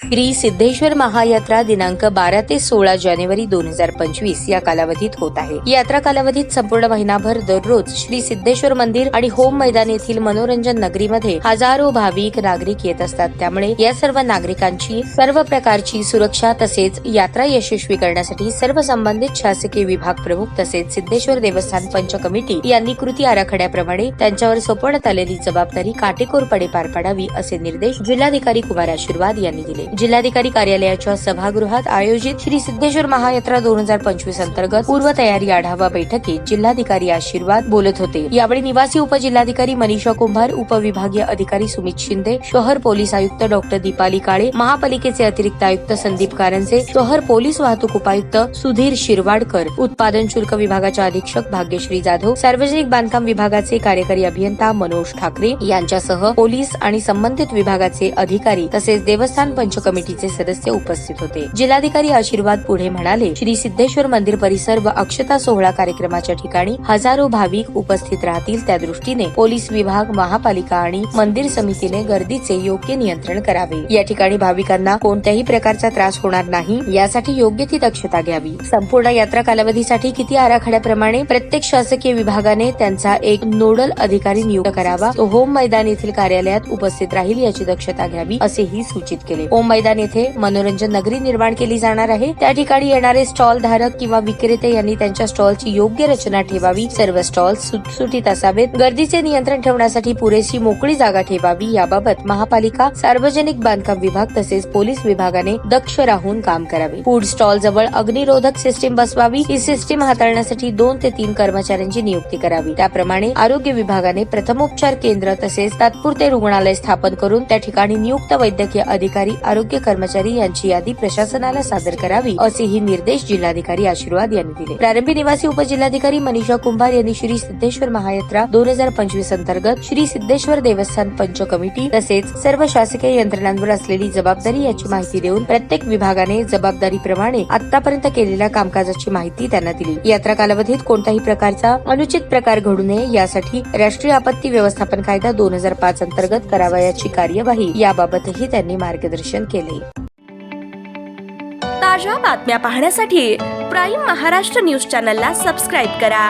श्री सिद्धेश्वर महायात्रा दिनांक 12 ते 16 जानेवारी 2025 या कालावधीत होत आहे। यात्रा कालावधीत संपूर्ण महिनाभर दररोज श्री सिद्धेश्वर मंदिर आणि होम मैदान येथील मनोरंजन नगरीमध्ये हजारो भाविक नागरिक येत असतात। त्यामुळे या सर्व नागरिकांची सर्व प्रकारची सुरक्षा तसेच यात्रा यशस्वी करण्यासाठी सर्व संबंधित शासकीय विभाग प्रमुख तसेच सिद्धेश्वर देवस्थान पंच कमिटी यांनी कृती आराखड्याप्रमाणे त्यांच्यावर सोपवण्यात आलेली जबाबदारी काटेकोरपणे पार पाडावी असे निर्देश जिल्हाधिकारी कुमार आशीर्वाद यांनी दिले। जिल्हाधिकारी कार्यालयाच्या सभागृहात आयोजित श्री सिद्धेश्वर महायात्रा 2025 अंतर्गत पूर्व तयारी आढावा बैठकीत जिल्हाधिकारी आशीर्वाद बोलत होते। यावेळी निवासी उपजिल्हाधिकारी मनीषा कुंभार, उपविभागीय अधिकारी सुमित शिंदे, शहर पोलीस आयुक्त डॉक्टर दीपाली काळे, महापालिकेचे अतिरिक्त आयुक्त संदीप कारंजे, शहर पोलीस वाहतूक उपायुक्त सुधीर शिरवाडकर, उत्पादन शुल्क विभागाच्या अधीक्षक भाग्यश्री जाधव, सार्वजनिक बांधकाम विभागाचे कार्यकारी अभियंता मनोज ठाकरे यांच्यासह पोलीस आणि संबंधित विभागाचे अधिकारी तसेच देवस्थान पंच कमिटीचे सदस्य उपस्थित होते। जिल्हाधिकारी आशीर्वाद पुढे म्हणाले, श्री सिद्धेश्वर मंदिर परिसर व अक्षता सोहळा कार्यक्रमाच्या ठिकाणी हजारो भाविक उपस्थित राहतील, त्या दृष्टीने पोलीस विभाग, महापालिका आणि मंदिर समितीने गर्दीचे योग्य नियंत्रण करावे। या ठिकाणी भाविकांना कोणत्याही प्रकारचा त्रास होणार नाही यासाठी योग्य ती दक्षता घ्यावी। संपूर्ण यात्रा कालावधीसाठी किती आराखड्याप्रमाणे प्रत्येक शासकीय विभागाने त्यांचा एक नोडल अधिकारी नियुक्त करावा, तो होम मैदान येथील कार्यालयात उपस्थित राहील याची दक्षता घ्यावी असेही सूचित केले। होम मैदान येथे मनोरंजन नगरी निर्माण केली जाणार आहे। त्या ठिकाणी येणारे स्टॉल धारक किंवा विक्रेते यांनी त्यांच्या स्टॉलची योग्य रचना ठेवावी। सर्व स्टॉल सुटसुटीत असावेत। गर्दीचे नियंत्रण ठेवण्यासाठी पुरेशी मोकळी जागा ठेवावी। याबाबत महापालिका, सार्वजनिक बांधकाम विभाग तसेच पोलीस विभागाने दक्ष राहून काम करावे। फूड स्टॉल जवळ अग्निरोधक सिस्टीम बसवावी। ही सिस्टीम हाताळण्यासाठी 2 ते 3 कर्मचाऱ्यांची नियुक्ती करावी। त्याप्रमाणे आरोग्य विभागाने प्रथमोपचार केंद्र तसेच तात्पुरते रुग्णालय स्थापन करून त्या ठिकाणी नियुक्त वैद्यकीय अधिकारी, आरोग्य कर्मचारी यांची यादी प्रशासनाला सादर करावी असेही निर्देश जिल्हाधिकारी आशीर्वाद यांनी दिले। प्रारंभी निवासी उपजिल्हाधिकारी मनीषा कुंभार यांनी श्री सिद्धेश्वर महायात्रा 2025 अंतर्गत श्री सिद्धेश्वर देवस्थान पंच कमिटी तसेच सर्व शासकीय यंत्रणांवर असलेली जबाबदारी याची माहिती देऊन प्रत्येक विभागाने जबाबदारीप्रमाणे आतापर्यंत केलेल्या कामकाजाची माहिती त्यांना दिली। यात्रा कालावधीत कोणत्याही प्रकारचा अनुचित प्रकार घडू नये यासाठी राष्ट्रीय आपत्ती व्यवस्थापन कायदा 2005 अंतर्गत करावयाची कार्यवाही याबाबतही त्यांनी मार्गदर्शन केले। ताज्या बातम्या पाहण्यासाठी प्राईम महाराष्ट्र न्यूज चॅनलला सबस्क्राईब करा।